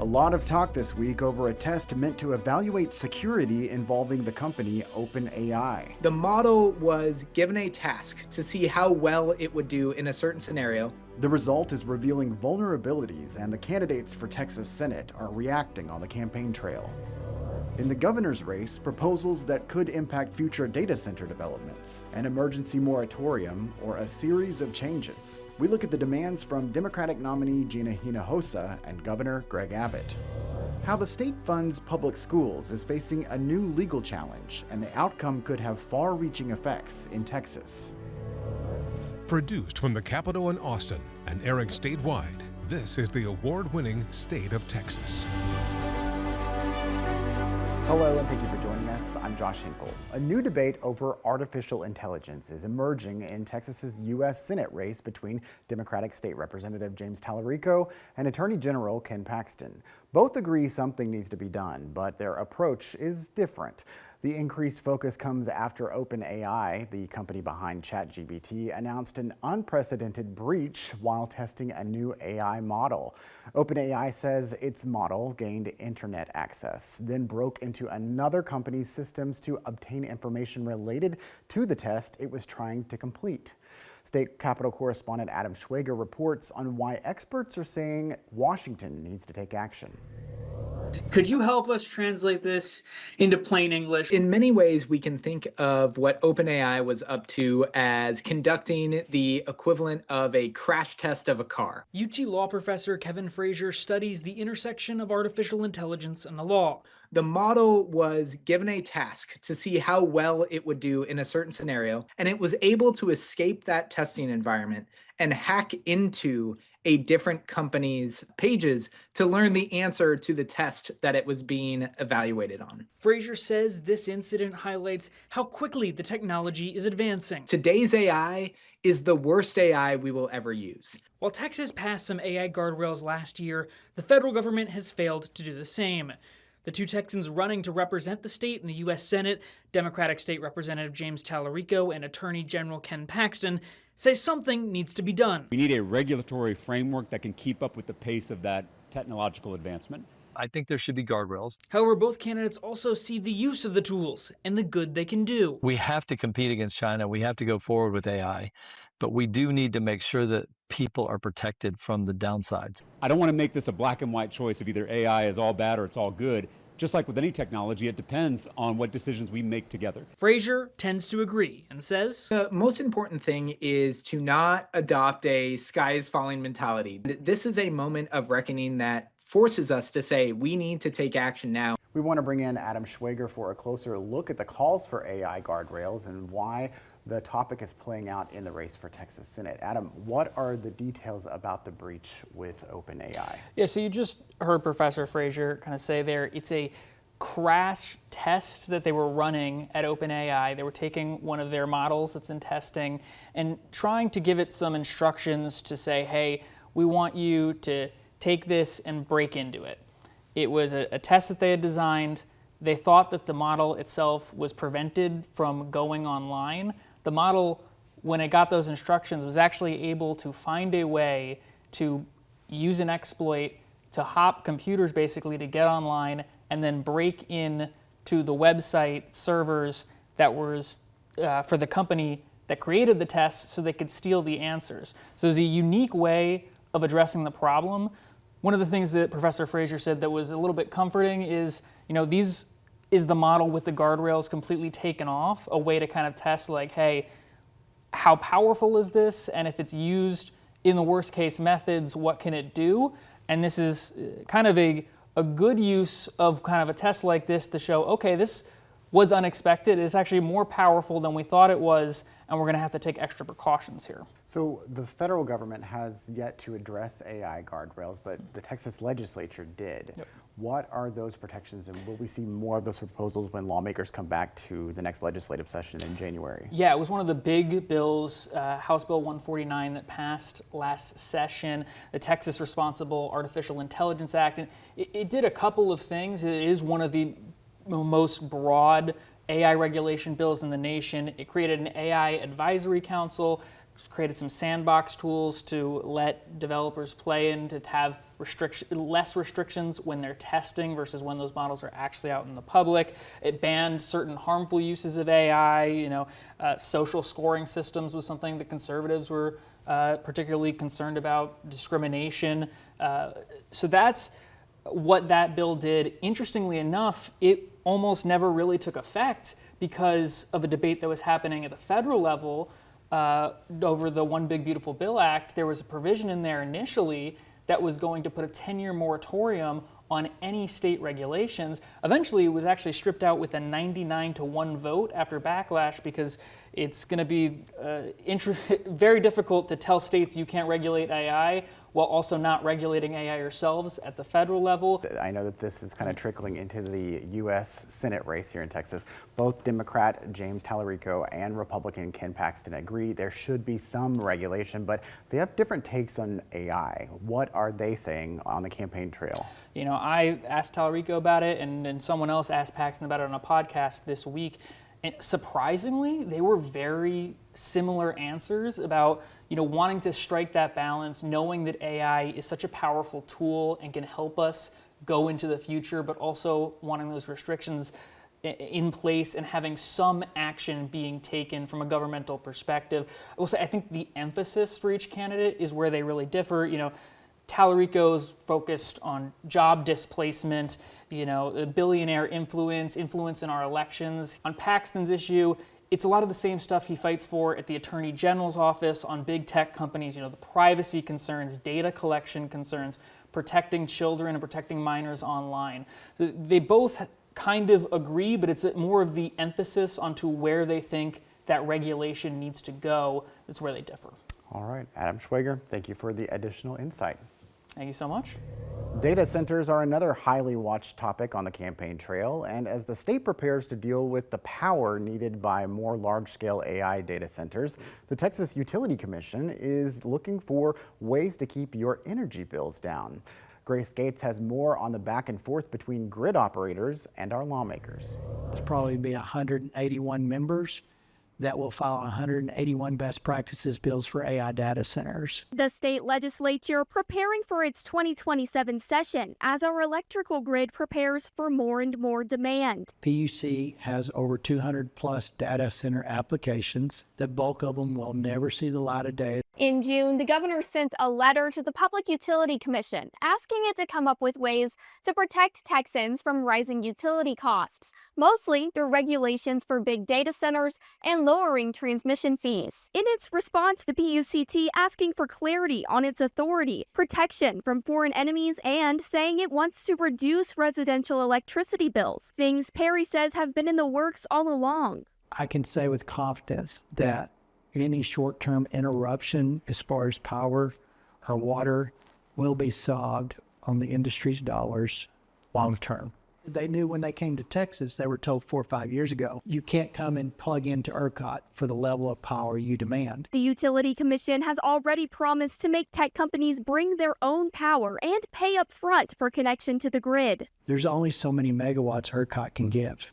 A lot of talk this week over a test meant to evaluate security involving the company OpenAI. The model was given a task to see how well it would do in a certain scenario. The result is revealing vulnerabilities, and the candidates for Texas Senate are reacting on the campaign trail. In the governor's race, proposals that could impact future data center developments, an emergency moratorium, or a series of changes. We look at the demands from Democratic nominee Gina Hinojosa and Governor Greg Abbott. How the state funds public schools is facing a new legal challenge, and the outcome could have far-reaching effects in Texas. Produced from the Capitol in Austin and airing statewide, this is the award-winning State of Texas. Hello, and thank you for joining us. I'm Josh Hinkle. A new debate over artificial intelligence is emerging in Texas's U.S. Senate race between Democratic State Representative James Tallarico and Attorney General Ken Paxton. Both agree something needs to be done, but their approach is different. The increased focus comes after OpenAI, the company behind ChatGPT, announced an unprecedented breach while testing a new AI model. OpenAI says its model gained internet access, then broke into another company's systems to obtain information related to the test it was trying to complete. State Capitol correspondent Adam Schwager reports on why experts are saying Washington needs to take action. Could you help us translate this into plain English? In many ways, we can think of what OpenAI was up to as conducting the equivalent of a crash test of a car. UT law professor Kevin Frazier studies the intersection of artificial intelligence and the law. The model was given a task to see how well it would do in a certain scenario, and it was able to escape that testing environment and hack into a different company's pages to learn the answer to the test that it was being evaluated on. Frazier says this incident highlights how quickly the technology is advancing. Today's AI is the worst AI we will ever use. While Texas passed some AI guardrails last year, the federal government has failed to do the same. The two Texans running to represent the state in the U.S. Senate, Democratic State Representative James Tallarico and Attorney General Ken Paxton, say something needs to be done. We need a regulatory framework that can keep up with the pace of that technological advancement. I think there should be guardrails. However, both candidates also see the use of the tools and the good they can do. We have to compete against China. We have to go forward with AI, but we do need to make sure that people are protected from the downsides. I don't want to make this a black and white choice of either AI is all bad or it's all good. Just like with any technology, it depends on what decisions we make together. Frazier tends to agree and says, the most important thing is to not adopt a sky is falling mentality. This is a moment of reckoning that forces us to say we need to take action now. We want to bring in Adam Schwager for a closer look at the calls for AI guardrails and why the topic is playing out in the race for Texas Senate. Adam, what are the details about the breach with OpenAI? Yeah, so you just heard Professor Frazier kind of say there, it's a crash test that they were running at OpenAI. They were taking one of their models that's in testing and trying to give it some instructions to say, hey, we want you to take this and break into it. It was a test that they had designed. They thought that the model itself was prevented from going online. The model, when it got those instructions, was actually able to find a way to use an exploit to hop computers basically to get online and then break in to the website servers that was for the company that created the test so they could steal the answers. So it was a unique way of addressing the problem. One of the things that Professor Frazier said that was a little bit comforting is, these is the model with the guardrails completely taken off, a way to kind of test like, hey, how powerful is this? And if it's used in the worst case methods, what can it do? And this is kind of a good use of kind of a test like this to show, okay, this was unexpected. It's actually more powerful than we thought it was, and we're going to have to take extra precautions here. So the federal government has yet to address AI guardrails, but the Texas legislature did. Yep. What are those protections, and will we see more of those proposals when lawmakers come back to the next legislative session in January? Yeah, it was one of the big bills, House Bill 149, that passed last session, the Texas Responsible Artificial Intelligence Act. And it did a couple of things. It is one of the most broad AI regulation bills in the nation. It created an AI advisory council created some sandbox tools to let developers play in, to have less restrictions when they're testing versus when those models are actually out in the public. It banned certain harmful uses of AI. Social scoring systems was something that conservatives were particularly concerned about, discrimination. So that's what that bill did. Interestingly enough, it almost never really took effect because of a debate that was happening at the federal level over the One Big Beautiful Bill Act. There was a provision in there initially that was going to put a 10-year moratorium on any state regulations. Eventually, it was actually stripped out with a 99-1 vote after backlash, because it's going to be very difficult to tell states you can't regulate AI while also not regulating AI yourselves at the federal level. I know that this is kind of trickling into the U.S. Senate race here in Texas. Both Democrat James Tallarico and Republican Ken Paxton agree there should be some regulation, but they have different takes on AI. What are they saying on the campaign trail? I asked Tallarico about it, and then someone else asked Paxton about it on a podcast this week. And surprisingly, they were very similar answers about, wanting to strike that balance, knowing that AI is such a powerful tool and can help us go into the future, but also wanting those restrictions in place and having some action being taken from a governmental perspective. I will say, I think the emphasis for each candidate is where they really differ. Tallarico's focused on job displacement, the billionaire influence in our elections. On Paxton's issue, it's a lot of the same stuff he fights for at the Attorney General's office, on big tech companies, the privacy concerns, data collection concerns, protecting children and protecting minors online. So they both kind of agree, but it's more of the emphasis onto where they think that regulation needs to go. That's where they differ. All right, Adam Schwager, thank you for the additional insight. Thank you so much. Data centers are another highly watched topic on the campaign trail, and as the state prepares to deal with the power needed by more large-scale AI data centers, the Texas Utility Commission is looking for ways to keep your energy bills down. Grace Gates has more on the back and forth between grid operators and our lawmakers. There's probably be 181 members that will file 181 best practices bills for AI data centers. The state legislature preparing for its 2027 session as our electrical grid prepares for more and more demand. PUC has over 200 plus data center applications. The bulk of them will never see the light of day. In June, the governor sent a letter to the Public Utility Commission asking it to come up with ways to protect Texans from rising utility costs, mostly through regulations for big data centers and lowering transmission fees. In its response, the PUCT asking for clarity on its authority, protection from foreign enemies, and saying it wants to reduce residential electricity bills, things Perry says have been in the works all along. I can say with confidence that any short-term interruption as far as power or water will be solved on the industry's dollars long-term. They knew when they came to Texas, they were told 4 or 5 years ago, you can't come and plug into ERCOT for the level of power you demand. The Utility Commission has already promised to make tech companies bring their own power and pay up front for connection to the grid. There's only so many megawatts ERCOT can give.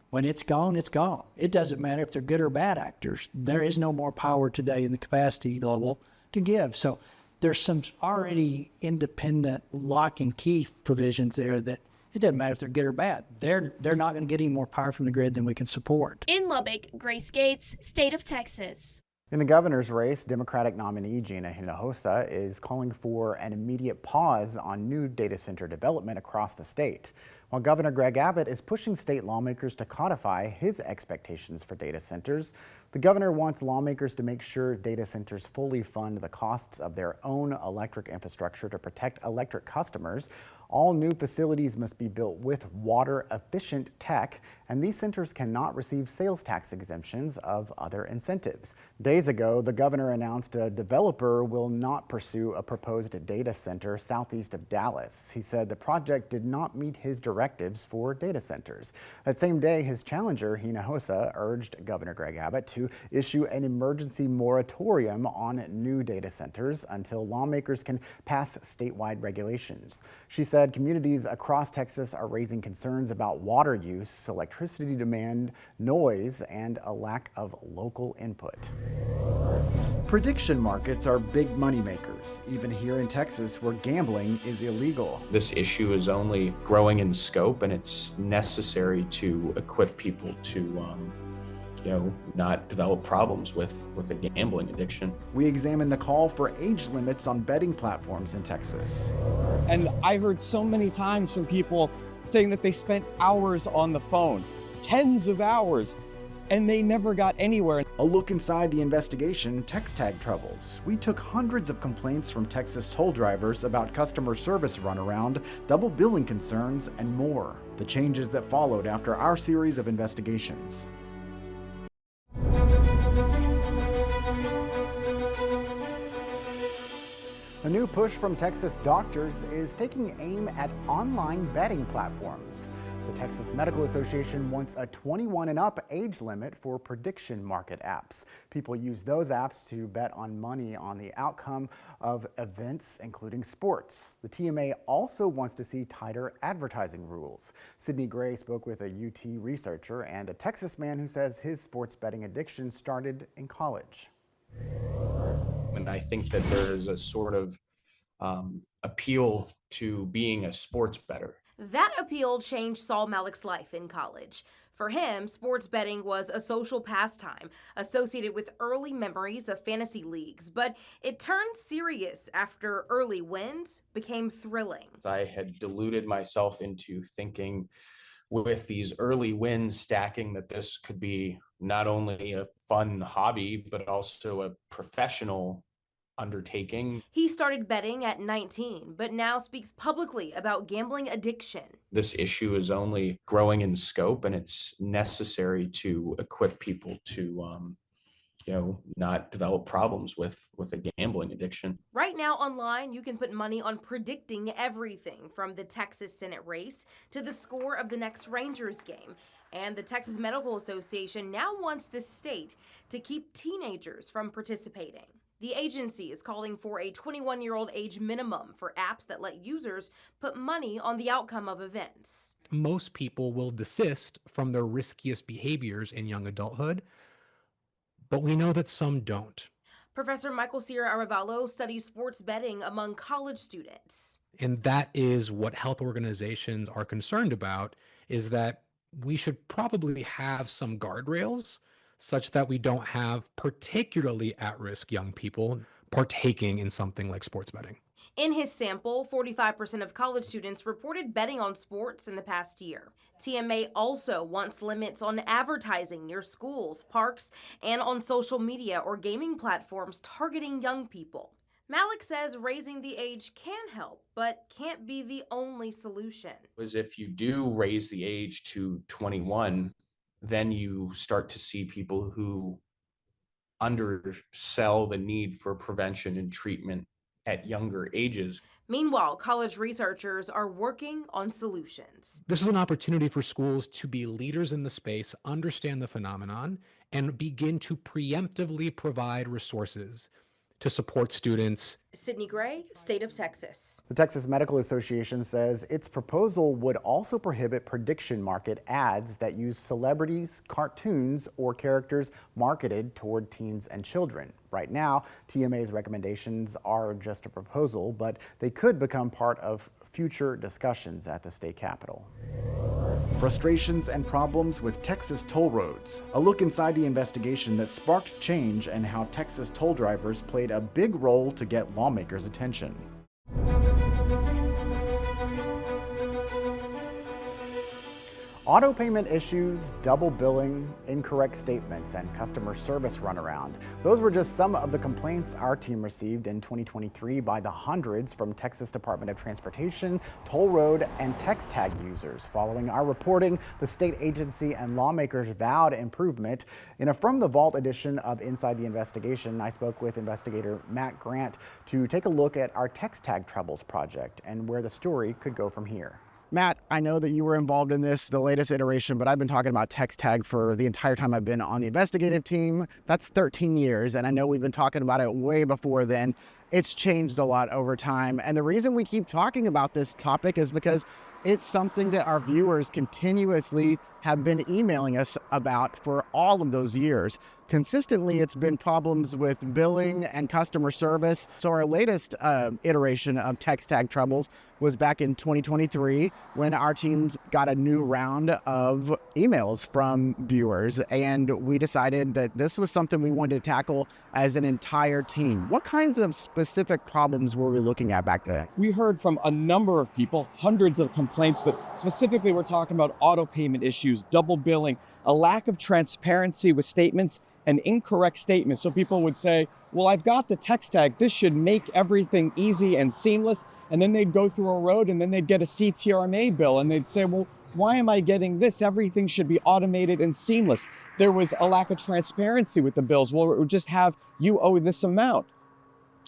When it's gone, it's gone. It doesn't matter if they're good or bad actors. There is no more power today in the capacity level to give. So there's some already independent lock and key provisions there that it doesn't matter if they're good or bad. They're not going to get any more power from the grid than we can support. In Lubbock, Grace Gates, State of Texas. In the governor's race, Democratic nominee Gina Hinojosa is calling for an immediate pause on new data center development across the state, while Governor Greg Abbott is pushing state lawmakers to codify his expectations for data centers. The governor wants lawmakers to make sure data centers fully fund the costs of their own electric infrastructure to protect electric customers. All new facilities must be built with water-efficient tech, and these centers cannot receive sales tax exemptions of other incentives. Days ago, the governor announced a developer will not pursue a proposed data center southeast of Dallas. He said the project did not meet his direction directives for data centers. That same day, his challenger, Hinojosa, urged Governor Greg Abbott to issue an emergency moratorium on new data centers until lawmakers can pass statewide regulations. She said communities across Texas are raising concerns about water use, electricity demand, noise, and a lack of local input. Prediction markets are big money makers, even here in Texas where gambling is illegal. This issue is only growing in scope, and it's necessary to equip people to not develop problems with a gambling addiction. We examine the call for age limits on betting platforms in Texas. And I heard so many times from people saying that they spent hours on the phone, tens of hours, and they never got anywhere. A look inside the investigation, text tag troubles. We took hundreds of complaints from Texas toll drivers about customer service runaround, double billing concerns, and more. The changes that followed after our series of investigations. A new push from Texas doctors is taking aim at online betting platforms. The Texas Medical Association wants a 21 and up age limit for prediction market apps. People use those apps to bet on money on the outcome of events, including sports. The TMA also wants to see tighter advertising rules. Sydney Gray spoke with a UT researcher and a Texas man who says his sports betting addiction started in college. And I think that there is a sort of appeal to being a sports bettor. That appeal changed Saul Malik's life in college. For him, sports betting was a social pastime associated with early memories of fantasy leagues, but it turned serious after early wins became thrilling. I had deluded myself into thinking with these early wins stacking that this could be not only a fun hobby, but also a professional undertaking. He started betting at 19, but now speaks publicly about gambling addiction. This issue is only growing in scope, and it's necessary to equip people to not develop problems with a gambling addiction. Right now online, you can put money on predicting everything from the Texas Senate race to the score of the next Rangers game. And the Texas Medical Association now wants the state to keep teenagers from participating. The agency is calling for a 21-year-old age minimum for apps that let users put money on the outcome of events. Most people will desist from their riskiest behaviors in young adulthood, but we know that some don't. Professor Michael Sierra Arevalo studies sports betting among college students. And that is what health organizations are concerned about, is that we should probably have some guardrails such that we don't have particularly at-risk young people partaking in something like sports betting. In his sample, 45% of college students reported betting on sports in the past year. TMA also wants limits on advertising near schools, parks, and on social media or gaming platforms targeting young people. Malik says raising the age can help, but can't be the only solution. As if you do raise the age to 21, then you start to see people who undersell the need for prevention and treatment at younger ages. Meanwhile, college researchers are working on solutions. This is an opportunity for schools to be leaders in the space, understand the phenomenon, and begin to preemptively provide resources to support students. Sydney Gray, State of Texas. The Texas Medical Association says its proposal would also prohibit prediction market ads that use celebrities, cartoons, or characters marketed toward teens and children. Right now, TMA's recommendations are just a proposal, but they could become part of future discussions at the state capitol. Frustrations and problems with Texas toll roads. A look inside the investigation that sparked change and how Texas toll drivers played a big role to get lawmakers' attention. Auto payment issues, double billing, incorrect statements, and customer service runaround. Those were just some of the complaints our team received in 2023 by the hundreds from Texas Department of Transportation, toll road, and text tag users. Following our reporting, the state agency and lawmakers vowed improvement. In a From the Vault edition of Inside the Investigation, I spoke with investigator Matt Grant to take a look at our text tag troubles project and where the story could go from here. Matt, I know that you were involved in this, the latest iteration, but I've been talking about text tag for the entire time I've been on the investigative team. That's 13 years, and I know we've been talking about it way before then. It's changed a lot over time, and the reason we keep talking about this topic is because it's something that our viewers continuously have been emailing us about for all of those years. Consistently, it's been problems with billing and customer service. So our latest iteration of text tag troubles was back in 2023 when our team got a new round of emails from viewers, and we decided that this was something we wanted to tackle as an entire team. What kinds of specific problems were we looking at back then? We heard from a number of people, hundreds of complaints, but specifically we're talking about auto payment issues, double billing, a lack of transparency with statements and incorrect statements. So people would say, well, I've got the text tag. This should make everything easy and seamless. And then they'd go through a road and then they'd get a CTRMA bill and they'd say, well, why am I getting this? Everything should be automated and seamless. There was a lack of transparency with the bills. Well, it would just have, you owe this amount.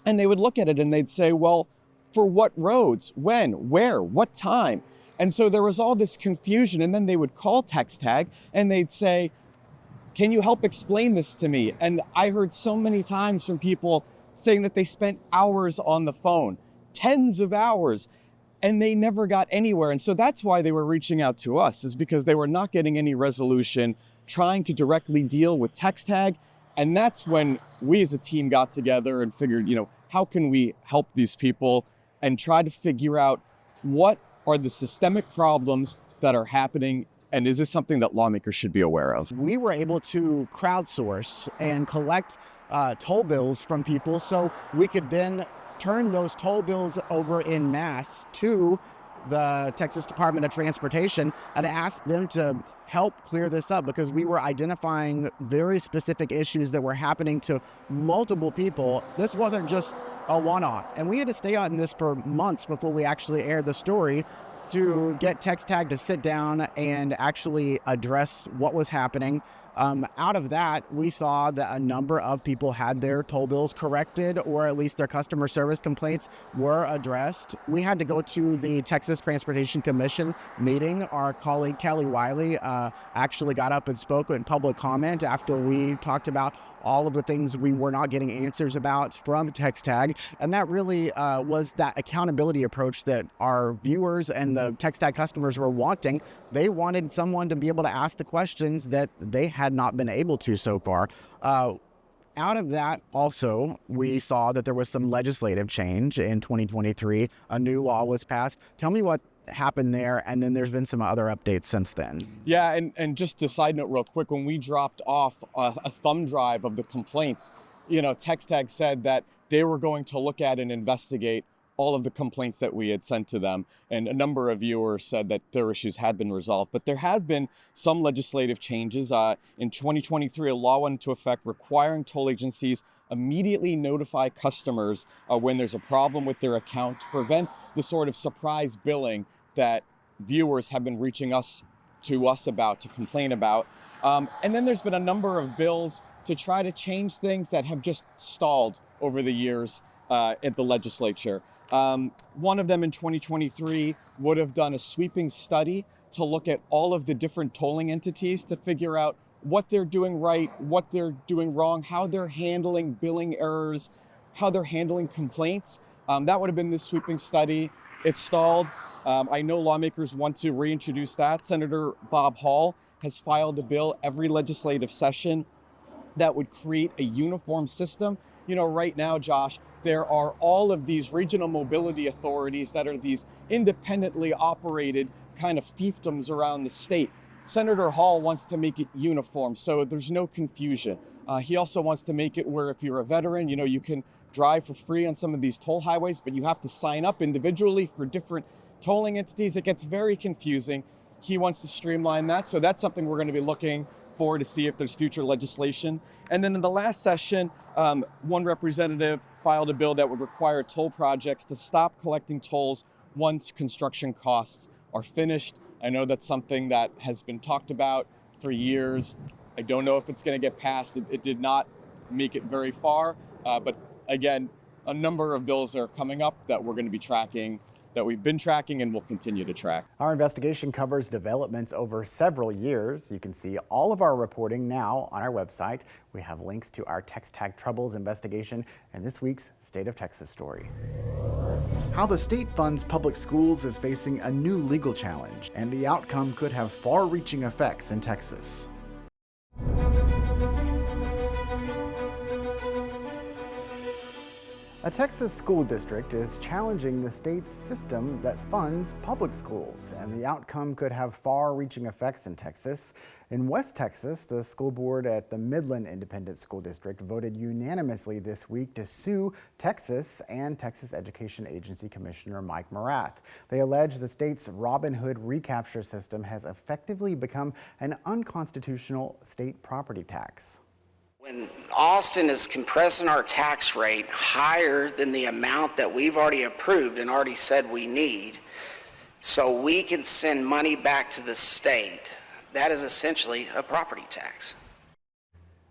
And they would look at it and they'd say, well, for what roads, when, where, what time? And so there was all this confusion. And then they would call text tag and they'd say, can you help explain this to me? And I heard so many times from people saying that they spent hours on the phone, tens of hours, and they never got anywhere. And so that's why they were reaching out to us, is because they were not getting any resolution, trying to directly deal with text tag. And that's when we as a team got together and figured, how can we help these people and try to figure out what are the systemic problems that are happening, and is this something that lawmakers should be aware of? We were able to crowdsource and collect toll bills from people so we could then turn those toll bills over en masse to the Texas Department of Transportation and ask them to help clear this up, because we were identifying very specific issues that were happening to multiple people. This wasn't just a one-off, and we had to stay on this for months before we actually aired the story to get text tag to sit down and actually address what was happening. Out of that, we saw that a number of people had their toll bills corrected, or at least their customer service complaints were addressed. We had to go to the Texas Transportation Commission meeting. Our colleague Kelly Wiley actually got up and spoke in public comment after we talked about all of the things we were not getting answers about from text tag. And that really was that accountability approach that our viewers and the text tag customers were wanting. They wanted someone to be able to ask the questions that they had not been able to so far. Out of that, also, we saw that there was some legislative change in 2023. A new law was passed. Tell me what happened there, and then there's been some other updates since then. Yeah, and just a side note real quick, when we dropped off a thumb drive of the complaints, text tag said that they were going to look at and investigate all of the complaints that we had sent to them. And a number of viewers said that their issues had been resolved. But there have been some legislative changes. In 2023, a law went into effect requiring toll agencies immediately notify customers when there's a problem with their account to prevent the sort of surprise billing that viewers have been reaching to us about, to complain about. And then there's been a number of bills to try to change things that have just stalled over the years at the legislature. One of them in 2023 would have done a sweeping study to look at all of the different tolling entities to figure out what they're doing right, what they're doing wrong, how they're handling billing errors, how they're handling complaints. That would have been the sweeping study. It stalled. I know lawmakers want to reintroduce that. Senator Bob Hall has filed a bill every legislative session that would create a uniform system. Right now, Josh, there are all of these regional mobility authorities that are these independently operated kind of fiefdoms around the state. Senator Hall wants to make it uniform so there's no confusion. He also wants to make it where if you're a veteran, you can drive for free on some of these toll highways, but you have to sign up individually for different tolling entities. It gets very confusing. He wants to streamline that. So that's something we're going to be looking for to see if there's future legislation. And then in the last session, one representative filed a bill that would require toll projects to stop collecting tolls once construction costs are finished. I know that's something that has been talked about for years. I don't know if it's going to get passed. It did not make it very far, but again, a number of bills are coming up that we're going to be tracking that we've been tracking and will continue to track. Our investigation covers developments over several years. You can see all of our reporting now on our website. We have links to our text tag troubles investigation and this week's State of Texas story. How the state funds public schools is facing a new legal challenge, and the outcome could have far-reaching effects in Texas. A Texas school district is challenging the state's system that funds public schools, and the outcome could have far-reaching effects in Texas. In West Texas, the school board at the Midland Independent School District voted unanimously this week to sue Texas and Texas Education Agency Commissioner Mike Morath. They allege the state's Robin Hood recapture system has effectively become an unconstitutional state property tax. When Austin is compressing our tax rate higher than the amount that we've already approved and already said we need, so we can send money back to the state, that is essentially a property tax.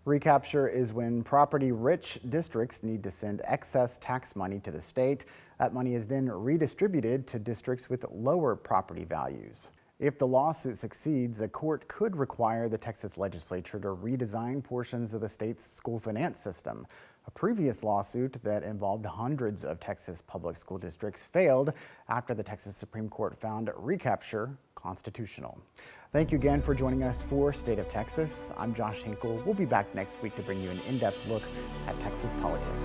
Recapture is when property-rich districts need to send excess tax money to the state. That money is then redistributed to districts with lower property values. If the lawsuit succeeds, a court could require the Texas legislature to redesign portions of the state's school finance system. A previous lawsuit that involved hundreds of Texas public school districts failed after the Texas Supreme Court found recapture constitutional. Thank you again for joining us for State of Texas. I'm Josh Hinkle. We'll be back next week to bring you an in-depth look at Texas politics.